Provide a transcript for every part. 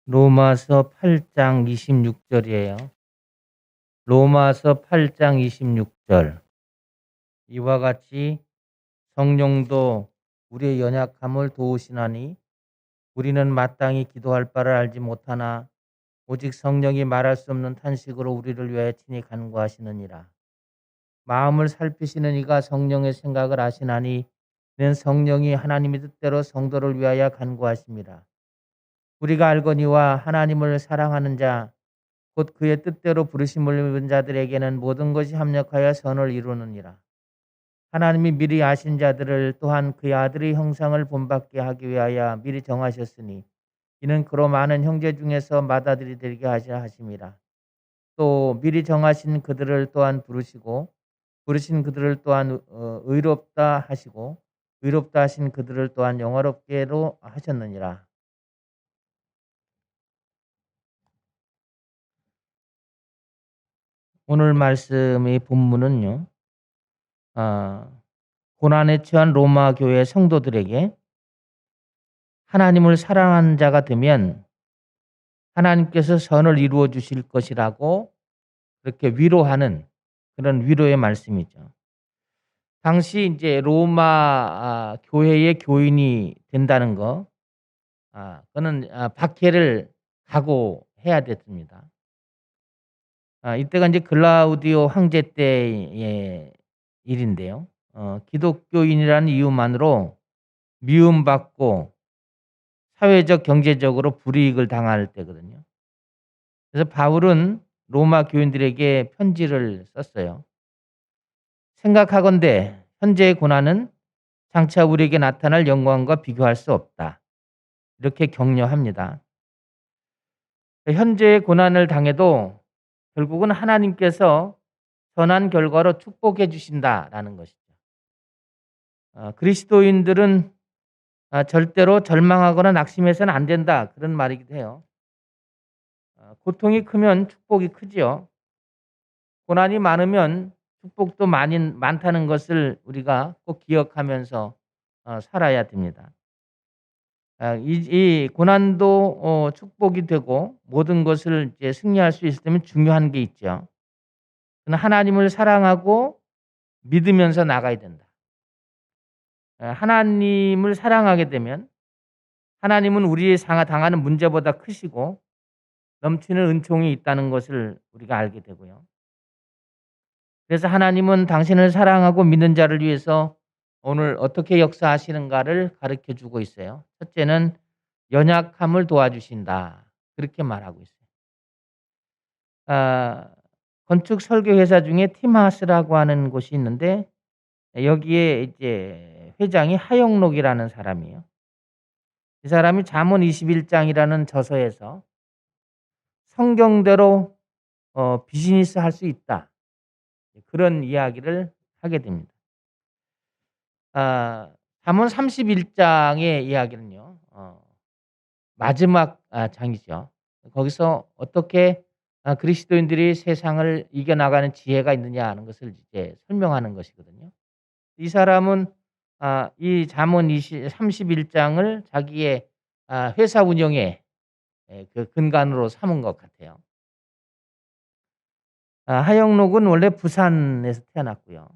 로마서 8장 26절이에요. 로마서 8장 26절. 이와 같이 성령도 우리의 연약함을 도우시나니 우리는 마땅히 기도할 바를 알지 못하나 오직 성령이 말할 수 없는 탄식으로 우리를 위하여 친히 간구하시느니라. 마음을 살피시는 이가 성령의 생각을 아시나니 이는 성령이 하나님의 뜻대로 성도를 위하여 간구하심이라. 우리가 알거니와 하나님을 사랑하는 자 곧 그의 뜻대로 부르심을 입은 자들에게는 모든 것이 합력하여 선을 이루느니라. 하나님이 미리 아신 자들을 또한 그의 아들의 형상을 본받게 하기 위하여 미리 정하셨으니 이는 그로 많은 형제 중에서 맏아들이 되게 하시라 하심이라. 또 미리 정하신 그들을 또한 부르시고 부르신 그들을 또한 의롭다 하시고 의롭다 하신 그들을 또한 영화롭게로 하셨느니라. 오늘 말씀의 본문은요. 아, 고난에 처한 로마 교회 성도들에게 하나님을 사랑하는 자가 되면 하나님께서 선을 이루어 주실 것이라고 그렇게 위로하는 그런 위로의 말씀이죠. 당시 이제 로마 교회의 교인이 된다는 거, 그거는 박해를 각오해야 됐습니다. 이때가 이제 글라우디오 황제 때의 일인데요. 기독교인이라는 이유만으로 미움받고 사회적, 경제적으로 불이익을 당할 때거든요. 그래서 바울은 로마 교인들에게 편지를 썼어요. 생각하건대 현재의 고난은 장차 우리에게 나타날 영광과 비교할 수 없다. 이렇게 격려합니다. 현재의 고난을 당해도 결국은 하나님께서 선한 결과로 축복해 주신다라는 것이죠. 그리스도인들은 절대로 절망하거나 낙심해서는 안 된다. 그런 말이기도 해요. 고통이 크면 축복이 크지요. 고난이 많으면 축복도 많다는 것을 우리가 꼭 기억하면서 살아야 됩니다. 이 고난도 축복이 되고 모든 것을 이제 승리할 수 있으려면 중요한 게 있죠. 하나님을 사랑하고 믿으면서 나가야 된다. 하나님을 사랑하게 되면 하나님은 우리의 당하는 문제보다 크시고 넘치는 은총이 있다는 것을 우리가 알게 되고요. 그래서 하나님은 당신을 사랑하고 믿는 자를 위해서 오늘 어떻게 역사하시는가를 가르쳐 주고 있어요. 첫째는 연약함을 도와주신다. 그렇게 말하고 있어요. 건축 설계 회사 중에 팀하우스라고 하는 곳이 있는데 여기에 이제 회장이 하영록이라는 사람이에요. 이 사람이 잠언 21장이라는 저서에서 성경대로 비즈니스 할 수 있다. 그런 이야기를 하게 됩니다. 잠언 31장의 이야기는요. 마지막 장이죠. 거기서 어떻게 그리스도인들이 세상을 이겨나가는 지혜가 있느냐 하는 것을 이제 설명하는 것이거든요. 이 사람은 이 잠언 31장을 자기의 회사 운영의 그 근간으로 삼은 것 같아요. 하영록은 원래 부산에서 태어났고요.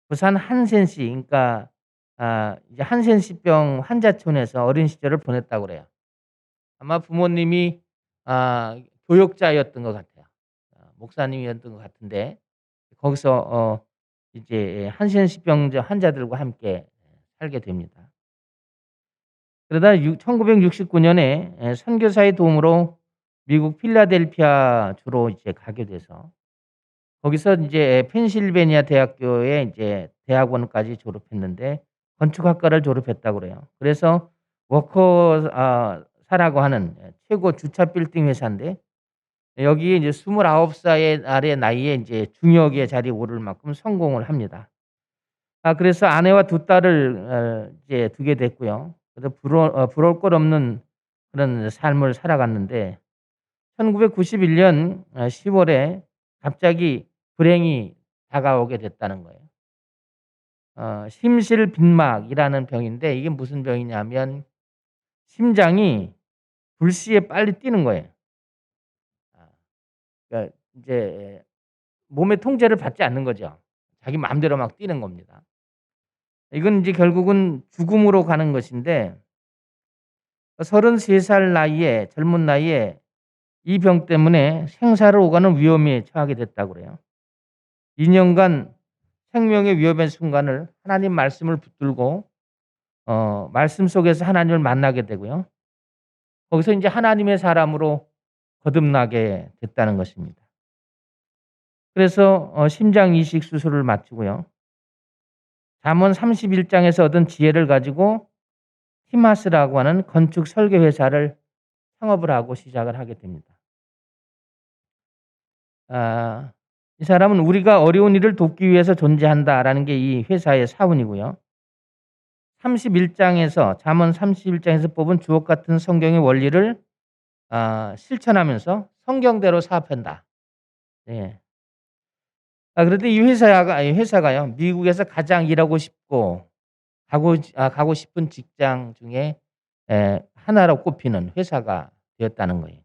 부산 한센시, 그러니까 이제 한센시병 환자촌에서 어린 시절을 보냈다고 그래요. 아마 부모님이 교역자였던 것 같아요. 목사님이었던 것 같은데 거기서 이제 한센시병 환자들과 함께 살게 됩니다. 그러다 1969년에 선교사의 도움으로 미국 필라델피아 주로 이제 가게 돼서 거기서 이제 펜실베니아 대학교에 이제 대학원까지 졸업했는데 건축학과를 졸업했다고 그래요. 그래서 워커사라고 하는 최고 주차 빌딩 회사인데 여기에 이제 29살 나이에 이제 중역의 자리에 오를 만큼 성공을 합니다. 그래서 아내와 두 딸을 이제 두게 됐고요. 그래서 부러울 것 없는 그런 삶을 살아갔는데 1991년 10월에 갑자기 불행이 다가오게 됐다는 거예요. 심실빈막이라는 병인데 이게 무슨 병이냐면 심장이 불시에 빨리 뛰는 거예요. 아 그러니까 인제 몸의 통제를 받지 않는 거죠. 자기 마음대로 막 뛰는 겁니다. 이건 인제 결국은 죽음으로 가는 것인데 33살 나이에 젊은 나이에 이 병 때문에 생사를 오가는 위험에 처하게 됐다고 그래요. 2 년간 생명의 위협의 순간을 하나님 말씀을 붙들고 말씀 속에서 하나님을 만나게 되고요. 거기서 인제 하나님의 사람으로 거듭나게 됐다는 것입니다. 그래서 심장 이식 수술을 마치고요. 잠언 31장에서 얻은 지혜를 가지고 티마스라고 하는 건축 설계 회사를 창업을 하고 시작을 하게 됩니다. 이 사람은 "우리가 어려운 일을 돕기 위해서 존재한다."라는 게 이 회사의 사훈이고요. 31장에서 잠언 31장에서 뽑은 주옥 같은 성경의 원리를 실천하면서 성경대로 사업한다. 예. 그런데 이 회사가요. 미국에서 가장 일하고 싶고 가고 싶은 직장 중에 하나로 꼽히는 회사가 되었다는 거예요.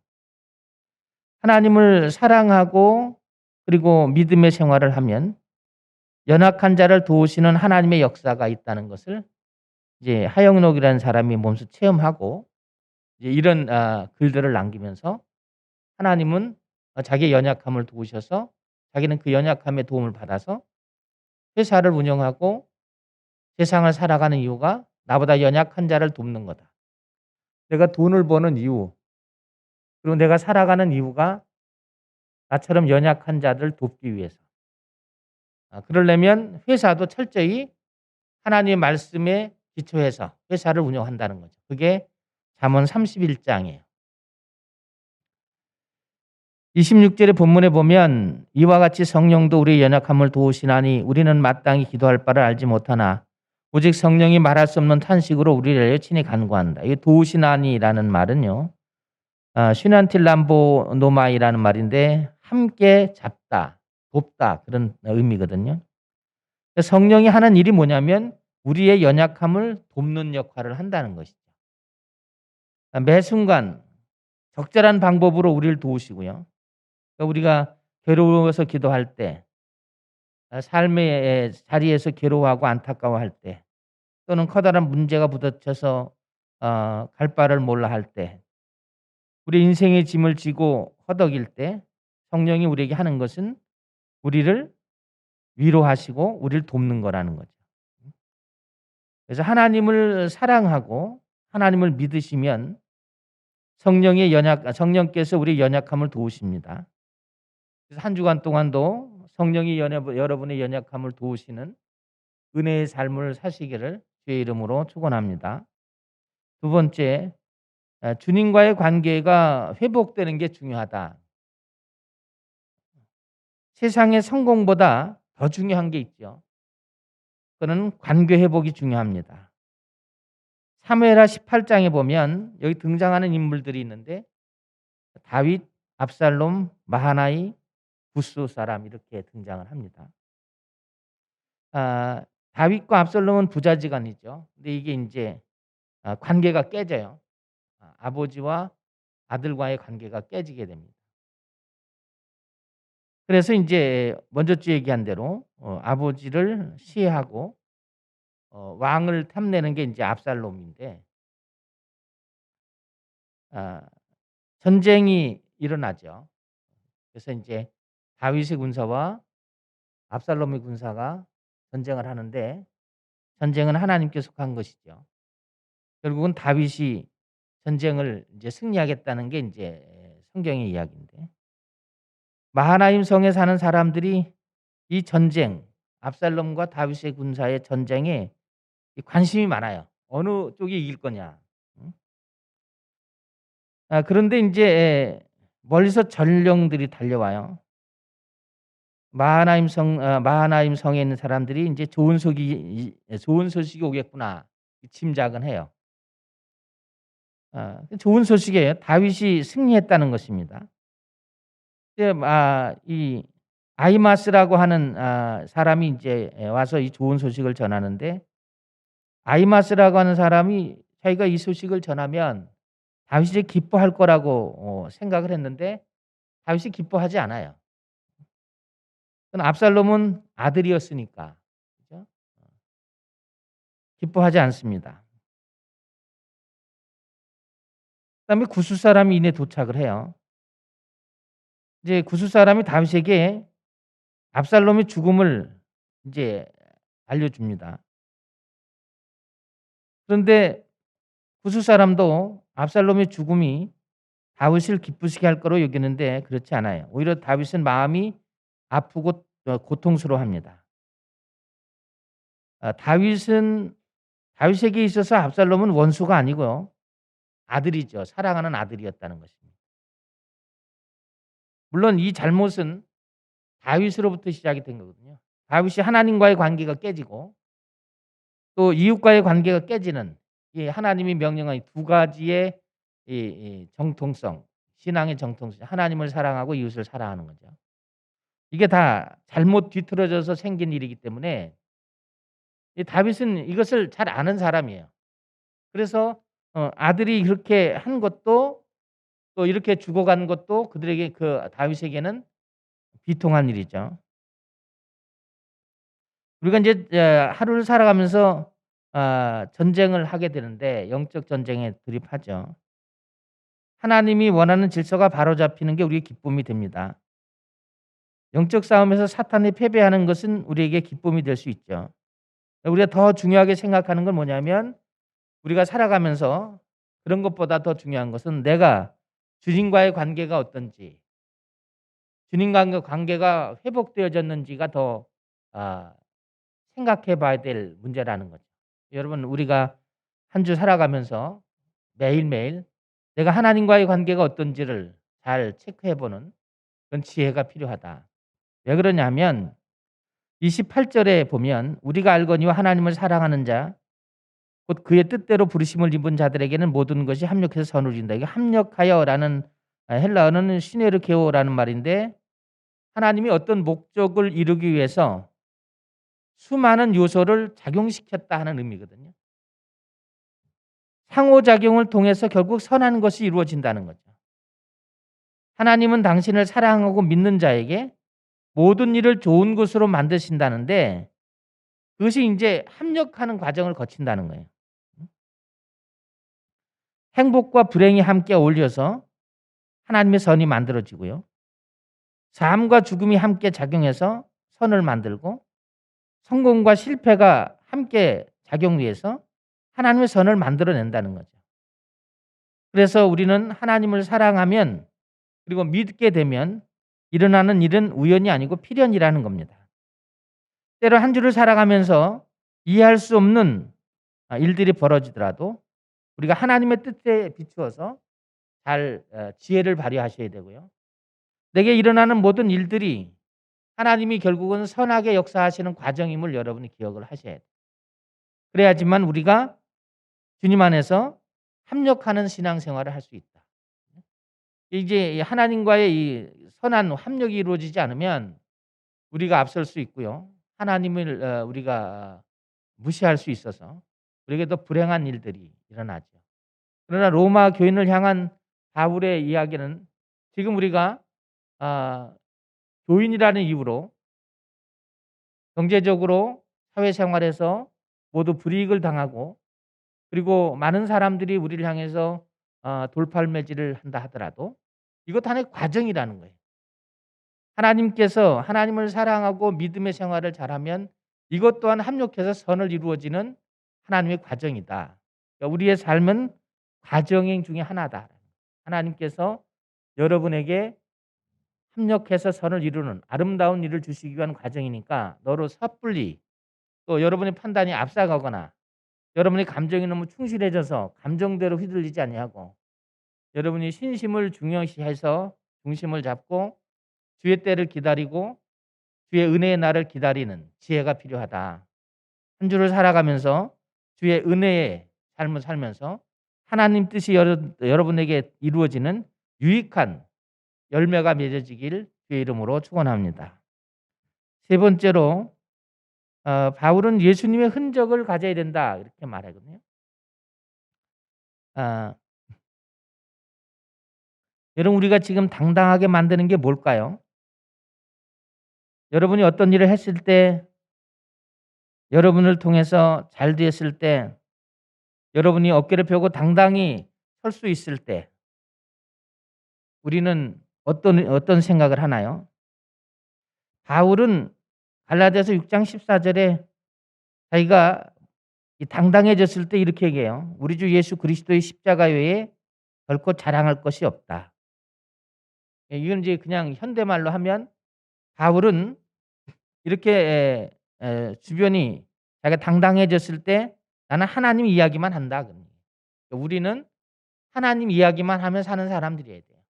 하나님을 사랑하고 그리고 믿음의 생활을 하면 연약한 자를 도우시는 하나님의 역사가 있다는 것을 이제 하영록이라는 사람이 몸소 체험하고 이제 이런 글들을 남기면서 하나님은 자기의 연약함을 도우셔서 자기는 그 연약함의 도움을 받아서 회사를 운영하고 세상을 살아가는 이유가 나보다 연약한 자를 돕는 거다. 내가 돈을 버는 이유 그리고 내가 살아가는 이유가 나처럼 연약한 자들을 돕기 위해서. 그러려면 회사도 철저히 하나님의 말씀에 기초해서 회사를 운영한다는 거죠. 그게 잠언 31장이에요. 26절의 본문에 보면 이와 같이 성령도 우리의 연약함을 도우시나니 우리는 마땅히 기도할 바를 알지 못하나 오직 성령이 말할 수 없는 탄식으로 우리를 친히 간구한다. 이 도우시나니라는 말은요. 슈난틸람보노마이라는 말인데 함께 잡다, 돕다 그런 의미거든요. 성령이 하는 일이 뭐냐면 우리의 연약함을 돕는 역할을 한다는 것이죠. 매 순간 적절한 방법으로 우리를 도우시고요. 우리가 괴로워서 기도할 때, 삶의 자리에서 괴로워하고 안타까워할 때, 또는 커다란 문제가 부딪혀서 갈 바를 몰라 할 때, 우리 인생의 짐을 지고 허덕일 때 성령이 우리에게 하는 것은 우리를 위로하시고 우리를 돕는 거라는 거죠. 그래서 하나님을 사랑하고 하나님을 믿으시면 성령께서 우리의 연약함을 도우십니다. 그래서 한 주간 동안도 성령이 여러분의 연약함을 도우시는 은혜의 삶을 사시기를 주의 이름으로 축원합니다. 두 번째, 주님과의 관계가 회복되는 게 중요하다. 세상의 성공보다 더 중요한 게 있죠. 그거는 관계 회복이 중요합니다. 사무엘하 18장에 보면 여기 등장하는 인물들이 있는데 다윗, 압살롬, 마하나이, 부스 사람 이렇게 등장을 합니다. 다윗과 압살롬은 부자지간이죠. 근데 이게 인제 관계가 깨져요. 아버지와 아들과의 관계가 깨지게 됩니다. 그래서 인제 먼저 얘기한 대로 아버지를 시해하고 왕을 탐내는 게 인제 압살롬인데 전쟁이 일어나죠. 그래서 인제 다윗의 군사와 압살롬의 군사가 전쟁을 하는데 전쟁은 하나님께 속한 것이죠. 결국은 다윗이 전쟁을 이제 승리하겠다는 게 인제 성경의 이야기인데 마하나임 성에 사는 사람들이 이 전쟁 압살롬과 다윗의 군사의 전쟁에 이 관심이 많아요. 어느 쪽이 이길 거냐. 응? 그런데 인제 멀리서 전령들이 달려와요. 마하나임 성에 있는 사람들이 인제 '좋은 소식이 오겠구나.' 짐작은 해요. 좋은 소식이에요. 다윗이 승리했다는 것입니다. 근데 이 아히마스라고 하는 사람이 인제 와서 이 좋은 소식을 전하는데 아히마스라고 하는 사람이 자기가 이 소식을 전하면 다윗이 기뻐할 거라고 생각을 했는데 다윗이 기뻐하지 않아요. 그건 압살롬은 아들이었으니까. 그죠? 기뻐하지 않습니다. 그다음에 구스 사람이 이내 도착을 해요. 이제 구스 사람이 다윗에게 압살롬의 죽음을 이제 알려줍니다. 그런데 구스 사람도 압살롬의 죽음이 다윗을 기쁘시게 할 거로 여기는데 그렇지 않아요. 오히려 다윗은 마음이 아프고 고통스러워합니다. 다윗에게 있어서 압살롬은 원수가 아니고요. 아들이죠. 사랑하는 아들이었다는 것입니다. 물론 이 잘못은 다윗으로부터 시작이 된 거거든요. 다윗이 하나님과의 관계가 깨지고 또 이웃과의 관계가 깨지는 이 하나님이 명령한 이 두 가지의 이 정통성, 신앙의 정통성, 하나님을 사랑하고 이웃을 사랑하는 거죠. 이게 다 잘못 뒤틀어져서 생긴 일이기 때문에 이 다윗은 이것을 잘 아는 사람이에요. 그래서 아들이 그렇게 한 것도 또 이렇게 죽어가는 것도 그들에게 다윗에게는 비통한 일이죠. 우리가 인제 하루를 살아가면서 전쟁을 하게 되는데 영적 전쟁에 돌입하죠. 하나님이 원하는 질서가 바로잡히는 게 우리의 기쁨이 됩니다. 영적 싸움에서 사탄이 패배하는 것은 우리에게 기쁨이 될 수 있죠. 우리가 더 중요하게 생각하는 건 뭐냐면 우리가 살아가면서 그런 것보다 더 중요한 것은 내가 주님과의 관계가 어떤지, 주님과의 관계가 회복되어졌는지가 더 아 생각해 봐야 될 문제라는 거죠. 여러분 우리가 한 주 살아가면서 매일매일 내가 하나님과의 관계가 어떤지를 잘 체크해 보는 그런 지혜가 필요하다. 왜 그러냐면 28 절에 보면 우리가 알거니와 하나님을 사랑하는 자 곧 그의 뜻대로 부르심을 입은 자들에게는 모든 것이 합력해서 선을 이룬다. 이게 합력하여라는 헬라어는 시네르게오라는 말인데 하나님이 어떤 목적을 이루기 위해서 수많은 요소를 작용시켰다 하는 의미거든요. 상호작용을 통해서 결국 선한 것이 이루어진다는 거죠. 하나님은 당신을 사랑하고 믿는 자에게 모든 일을 좋은 것으로 만드신다는데 그것이 인제 합력하는 과정을 거친다는 거예요. 행복과 불행이 함께 어울려서 하나님의 선이 만들어지고요. 삶과 죽음이 함께 작용해서 선을 만들고 성공과 실패가 함께 작용해서 하나님의 선을 만들어낸다는 거죠. 그래서 우리는 하나님을 사랑하면 그리고 믿게 되면 일어나는 일은 우연이 아니고 필연이라는 겁니다. 때로 한 주를 살아가면서 이해할 수 없는 일들이 벌어지더라도 우리가 하나님의 뜻에 비추어서 잘 지혜를 발휘하셔야 되고요. 내게 일어나는 모든 일들이 하나님이 결국은 선하게 역사하시는 과정임을 여러분이 기억을 하셔야 돼요. 그래야지만 우리가 주님 안에서 합력하는 신앙생활을 할 수 있다. 이제 하나님과의 이 선한 합력이 이루어지지 않으면 우리가 앞설 수 있고요. 하나님을 우리가 무시할 수 있어서 우리에게 더 불행한 일들이 일어나죠. 그러나 로마 교인을 향한 바울의 이야기는 지금 우리가 아 교인이라는 이유로 경제적으로 사회생활에서 모두 불이익을 당하고 그리고 많은 사람들이 우리를 향해서 돌팔매질을 한다 하더라도 이것 하나의 과정이라는 거예요. 하나님께서 하나님을 사랑하고 믿음의 생활을 잘하면 이것 또한 합력해서 선을 이루어지는 하나님의 과정이다. 그러니까 우리의 삶은 과정 중에 하나다. 하나님께서 여러분에게 합력해서 선을 이루는 아름다운 일을 주시기 위한 과정이니까 너로 섣불리 또 여러분의 판단이 앞서가거나 여러분의 감정이 너무 충실해져서 감정대로 휘둘리지 아니하고 여러분이 신심을 중요시해서 중심을 잡고 주의 때를 기다리고 주의 은혜의 날을 기다리는 지혜가 필요하다. 한 주를 살아가면서 주의 은혜의 삶을 살면서 하나님 뜻이 여러분에게 이루어지는 유익한 열매가 맺어지길 주의 이름으로 축원합니다. 세 번째로 바울은 예수님의 흔적을 가져야 된다 이렇게 말하거든요. 여러분 우리가 지금 당당하게 만드는 게 뭘까요? 여러분이 어떤 일을 했을 때 여러분을 통해서 잘 됐을 때 여러분이 어깨를 펴고 당당히 설 수 있을 때 우리는 어떤 생각을 하나요? 바울은 갈라디아서 6장 14 절에 자기가 이 당당해졌을 때 이렇게 얘기해요. "우리 주 예수 그리스도의 십자가 외에 결코 자랑할 것이 없다." 예, 이건 이제 그냥 현대말로 하면 바울은 이렇게 주변이 자기가 당당해졌을 때 "나는 하나님 이야기만 한다." 그런 거예요. 우리는 하나님 이야기만 하며 사는 사람들이어야 돼요.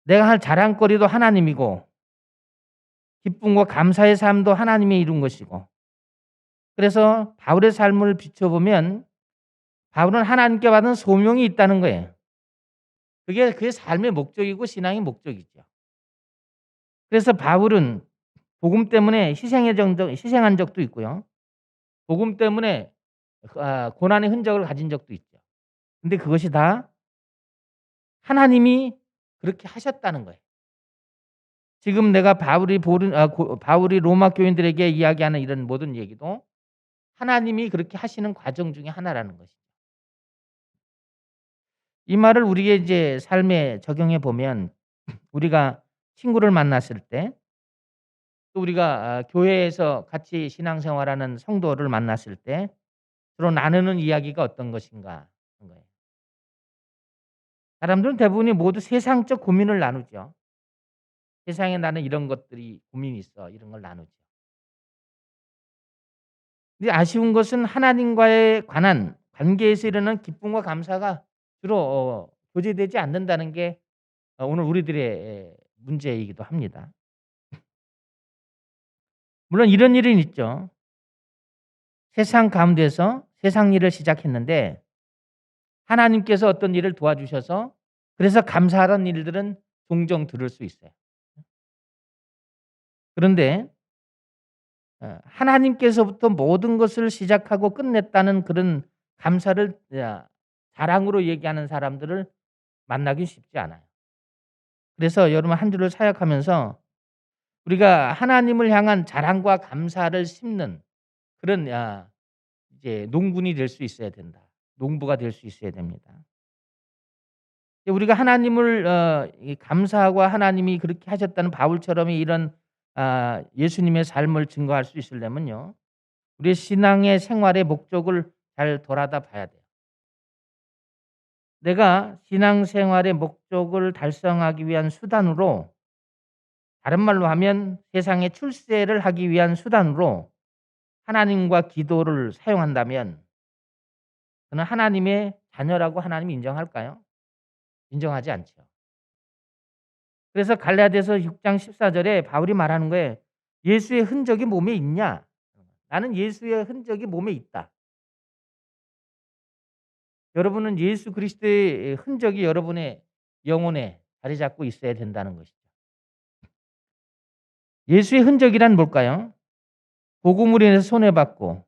내가 할 자랑거리도 하나님이고 기쁨과 감사의 삶도 하나님이 이룬 것이고, 그래서 바울의 삶을 비춰보면 바울은 하나님께 받은 소명이 있다는 거예요. 그게 그의 삶의 목적이고 신앙의 목적이죠. 그래서 바울은 복음 때문에 희생한 적도 있고요. 복음 때문에 고난의 흔적을 가진 적도 있죠. 근데 그것이 다 하나님이 그렇게 하셨다는 거예요. 지금 내가 바울이 로마 교인들에게 이야기하는 이런 모든 얘기도 하나님이 그렇게 하시는 과정 중에 하나라는 것이죠. 이 말을 우리의 이제 삶에 적용해 보면 우리가 친구를 만났을 때, 또 우리가 교회에서 같이 신앙생활하는 성도를 만났을 때 주로 나누는 이야기가 어떤 것인가 하는 거예요. 사람들은 대부분이 모두 세상적 고민을 나누죠. 세상에 나는 이런 것들이 고민이 있어. 이런 걸 나누죠. 근데 아쉬운 것은 하나님과의 관한 관계에서 일어나는 기쁨과 감사가 주로 교제되지 않는다는 게 오늘 우리들의 문제이기도 합니다. 물론 이런 일은 있죠. 세상 가운데서 세상 일을 시작했는데 하나님께서 어떤 일을 도와주셔서 그래서 감사하는 일들은 종종 들을 수 있어요. 그런데 하나님께서부터 모든 것을 시작하고 끝냈다는 그런 감사를 자랑으로 얘기하는 사람들을 만나기 쉽지 않아요. 그래서 여러분 한 주를 사역하면서 우리가 하나님을 향한 자랑과 감사를 심는 그런 이제 농군이 될 수 있어야 된다. 농부가 될 수 있어야 됩니다. 우리가 하나님을 이 감사하고 하나님이 그렇게 하셨다는 바울처럼 이런 예수님의 삶을 증거할 수 있으려면요, 우리의 신앙의 생활의 목적을 잘 돌아다 봐야 돼요. 내가 신앙생활의 목적을 달성하기 위한 수단으로, 다른 말로 하면 세상에 출세를 하기 위한 수단으로 하나님과 기도를 사용한다면 그는 하나님의 자녀라고 하나님이 인정할까요? 인정하지 않죠. 그래서 갈라디아서 6장 14 절에 바울이 말하는 거예요. 예수의 흔적이 몸에 있냐? 나는 예수의 흔적이 몸에 있다. 여러분은 예수 그리스도의 흔적이 여러분의 영혼에 자리 잡고 있어야 된다는 것이죠. 예수의 흔적이란 뭘까요? 복음으로 인해서 손해받고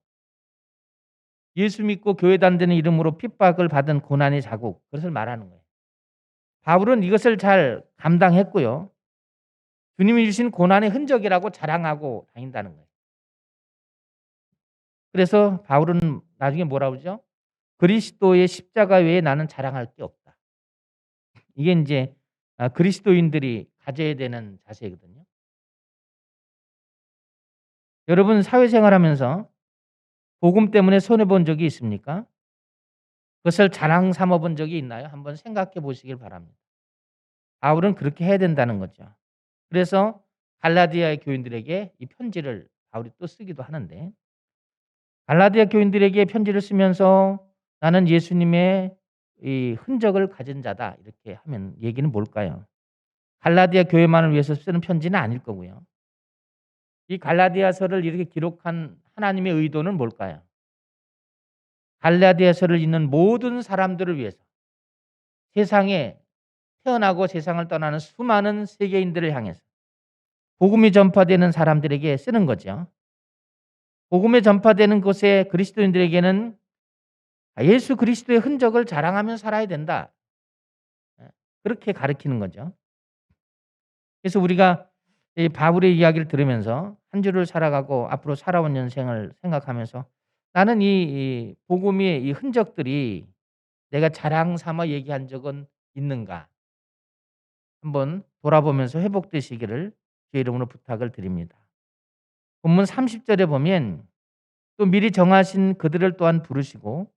예수 믿고 교회 다니는 이름으로 핍박을 받은 고난의 자국, 그것을 말하는 거예요. 바울은 이것을 잘 감당했고요. 주님이 주신 고난의 흔적이라고 자랑하고 다닌다는 거예요. 그래서 바울은 나중에 뭐라 그러죠? 그리스도의 십자가 외에 나는 자랑할 게 없다. 이게 인제 그리스도인들이 가져야 되는 자세거든요. 여러분 사회생활하면서 복음 때문에 손해 본 적이 있습니까? 그것을 자랑 삼아 본 적이 있나요? 한번 생각해 보시길 바랍니다. 바울은 그렇게 해야 된다는 거죠. 그래서 갈라디아의 교인들에게 이 편지를 바울이 또 쓰기도 하는데, 갈라디아 교인들에게 편지를 쓰면서 "나는 예수님의 이 흔적을 가진 자다." 이렇게 하면 얘기는 뭘까요? 갈라디아 교회만을 위해서 쓰는 편지는 아닐 거고요. 이 갈라디아서를 이렇게 기록한 하나님의 의도는 뭘까요? 갈라디아서를 읽는 모든 사람들을 위해서, 세상에 태어나고 세상을 떠나는 수많은 세계인들을 향해서 복음이 전파되는 사람들에게 쓰는 거죠. 복음이 전파되는 곳에 그리스도인들에게는 예수 그리스도의 흔적을 자랑하며 살아야 된다. 그렇게 가르치는 거죠. 그래서 우리가 이 바울의 이야기를 들으면서 한 주를 살아가고 앞으로 살아온 인생을 생각하면서 '나는 이 복음의 이 흔적들이 내가 자랑 삼아 얘기한 적은 있는가?' 한번 돌아보면서 회복되시기를 주의 이름으로 부탁을 드립니다. 본문 30 절에 보면 또 미리 정하신 그들을 또한 부르시고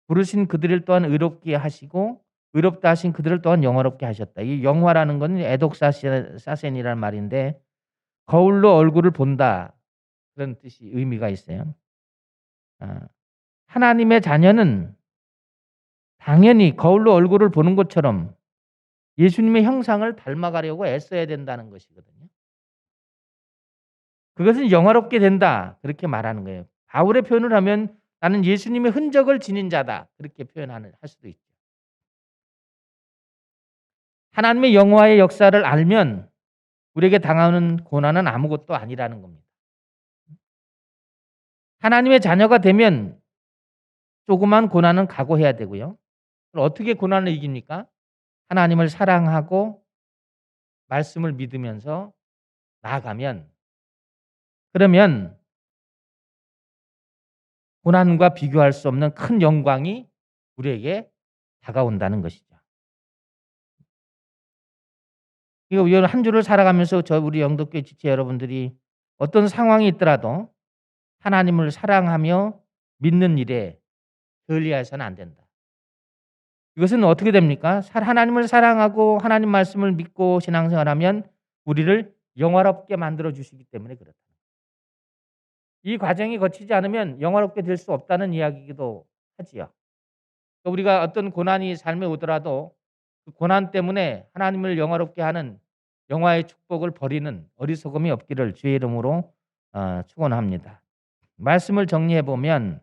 부르신 그들을 또한 의롭게 하시고 의롭다 하신 그들을 또한 영화롭게 하셨다. 이 영화라는 건 에독사센이라는 말인데 거울로 얼굴을 본다. 그런 뜻이 의미가 있어요. 아, 하나님의 자녀는 당연히 거울로 얼굴을 보는 것처럼 예수님의 형상을 닮아가려고 애써야 된다는 것이거든요. 그것은 영화롭게 된다. 그렇게 말하는 거예요. 바울의 표현을 하면 나는 예수님의 흔적을 지닌 자다. 그렇게 할 수도 있죠. 하나님의 영화의 역사를 알면 우리에게 당하는 고난은 아무것도 아니라는 겁니다. 하나님의 자녀가 되면 조그만 고난은 각오해야 되고요. 어떻게 고난을 이깁니까? 하나님을 사랑하고 말씀을 믿으면서 나아가면 그러면 고난과 비교할 수 없는 큰 영광이 우리에게 다가온다는 것이죠. 이거 한 주를 살아가면서 우리 영덕교회 지체 여러분들이 어떤 상황이 있더라도 하나님을 사랑하며 믿는 일에 게을리해서는 안 된다. 이것은 어떻게 됩니까? 하나님을 사랑하고 하나님 말씀을 믿고 신앙생활하면 우리를 영화롭게 만들어 주시기 때문에 그렇다. 이 과정이 거치지 않으면 영화롭게 될 수 없다는 이야기이기도 하지요. 우리가 어떤 고난이 삶에 오더라도 그 고난 때문에 하나님을 영화롭게 하는 영화의 축복을 버리는 어리석음이 없기를 주의 이름으로 축원합니다. 말씀을 정리해 보면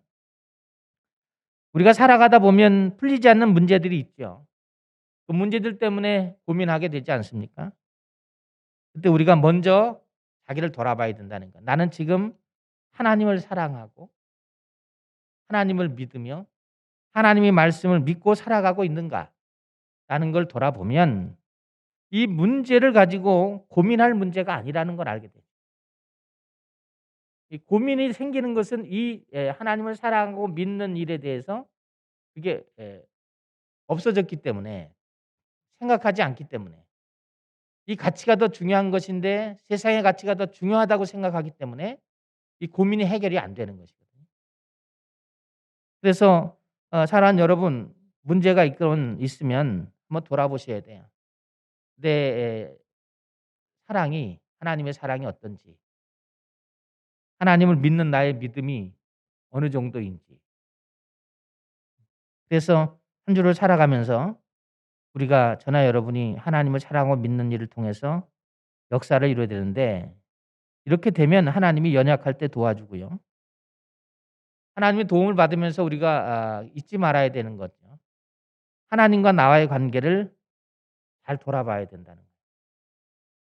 우리가 살아가다 보면 풀리지 않는 문제들이 있죠. 그 문제들 때문에 고민하게 되지 않습니까? 그때 우리가 먼저 자기를 돌아봐야 된다는 거. 나는 지금 하나님을 사랑하고 하나님을 믿으며 하나님의 말씀을 믿고 살아가고 있는가? 라는 걸 돌아보면 이 문제를 가지고 고민할 문제가 아니라는 걸 알게 돼요. 이 고민이 생기는 것은 하나님을 사랑하고 믿는 일에 대해서 그게 없어졌기 때문에 생각하지 않기 때문에 이 가치가 더 중요한 것인데 세상의 가치가 더 중요하다고 생각하기 때문에 이 고민이 해결이 안 되는 것이거든요. 그래서 사랑하는 여러분 문제가 있으면 한번 돌아보셔야 돼요. 내 사랑이 하나님의 사랑이 어떤지 하나님을 믿는 나의 믿음이 어느 정도인지 그래서 한 주를 살아가면서 우리가 저나 여러분이 하나님을 사랑하고 믿는 일을 통해서 역사를 이루어야 되는데 이렇게 되면 하나님이 연약할 때 도와주고요. 하나님의 도움을 받으면서 우리가 잊지 말아야 되는 거죠. 하나님과 나와의 관계를 잘 돌아봐야 된다는 거예요.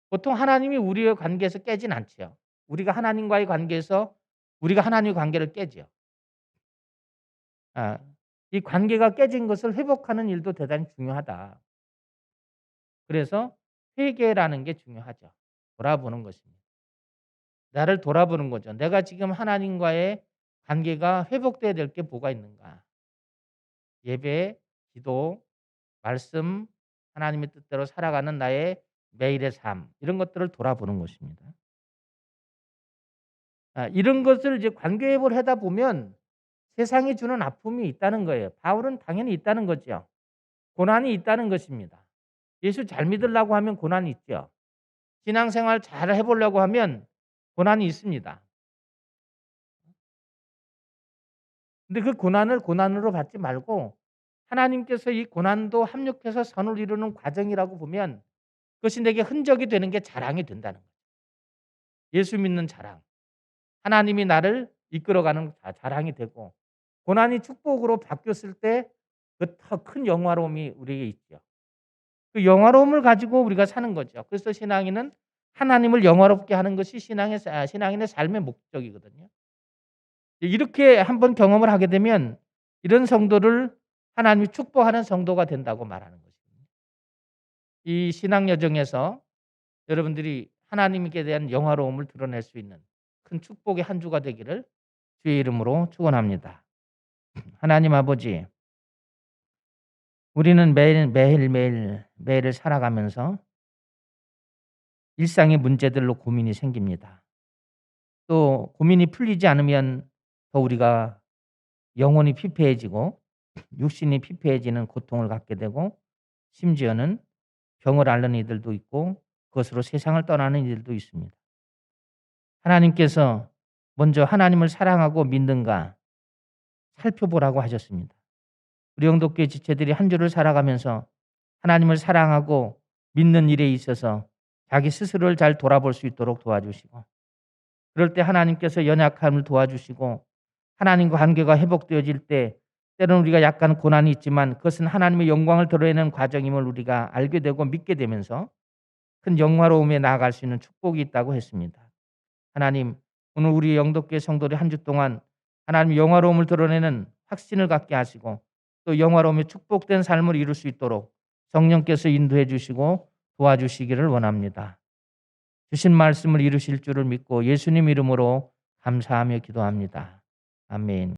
보통 하나님이 우리의 관계에서 깨진 않죠. 우리가 하나님과의 관계에서 우리가 하나님의 관계를 깨죠. 이 관계가 깨진 것을 회복하는 일도 대단히 중요하다. 그래서 회개라는 게 중요하죠. 돌아보는 것입니다. 나를 돌아보는 거죠. 내가 지금 하나님과의 관계가 회복돼야 될 게 뭐가 있는가? 예배, 기도, 말씀, 하나님의 뜻대로 살아가는 나의 매일의 삶 이런 것들을 돌아보는 것입니다. 이런 것을 이제 관계 회복을 하다 보면 세상이 주는 아픔이 있다는 거예요. 바울은 당연히 있다는 거죠. 고난이 있다는 것입니다. 예수 잘 믿으려고 하면 고난이 있죠. 신앙생활 잘 해보려고 하면 고난이 있습니다. 근데 그 고난을 고난으로 받지 말고 하나님께서 이 고난도 합력해서 선을 이루는 과정이라고 보면 그것이 내게 흔적이 되는 게 자랑이 된다는 거예요. 예수 믿는 자랑. 하나님이 나를 이끌어가는 자랑이 되고 고난이 축복으로 바뀌었을 때 그 더 큰 영화로움이 우리에게 있죠. 그 영화로움을 가지고 우리가 사는 거죠. 그래서 신앙인은 하나님을 영화롭게 하는 것이 신앙인의 삶의 목적이거든요. 이렇게 한번 경험을 하게 되면 이런 성도를 하나님이 축복하는 성도가 된다고 말하는 것입니다. 이 신앙 여정에서 여러분들이 하나님께 대한 영화로움을 드러낼 수 있는 큰 축복의 한 주가 되기를 주의 이름으로 축원합니다. 하나님 아버지, 우리는 매일을 살아가면서 일상의 문제들로 고민이 생깁니다. 또 고민이 풀리지 않으면 더 우리가 영혼이 피폐해지고 육신이 피폐해지는 고통을 갖게 되고, 심지어는 병을 앓는 이들도 있고 그것으로 세상을 떠나는 이들도 있습니다. 하나님께서 먼저 하나님을 사랑하고 믿는가 살펴보라고 하셨습니다. 우리 영독교회 지체들이 한 주를 살아가면서 하나님을 사랑하고 믿는 일에 있어서 자기 스스로를 잘 돌아볼 수 있도록 도와주시고, 그럴 때 하나님께서 연약함을 도와주시고, 하나님과 관계가 회복되어질 때 때로는 우리가 약간 고난이 있지만 그것은 하나님의 영광을 드러내는 과정임을 우리가 알게 되고 믿게 되면서 큰 영화로움에 나아갈 수 있는 축복이 있다고 했습니다. 하나님, 오늘 우리 영덕교회 성도들이 한 주 동안 하나님의 영화로움을 드러내는 확신을 갖게 하시고, 또 영화로움의 축복된 삶을 이룰 수 있도록 성령께서 인도해 주시고 도와주시기를 원합니다. 주신 말씀을 이루실 줄을 믿고 예수님 이름으로 감사하며 기도합니다. 아멘.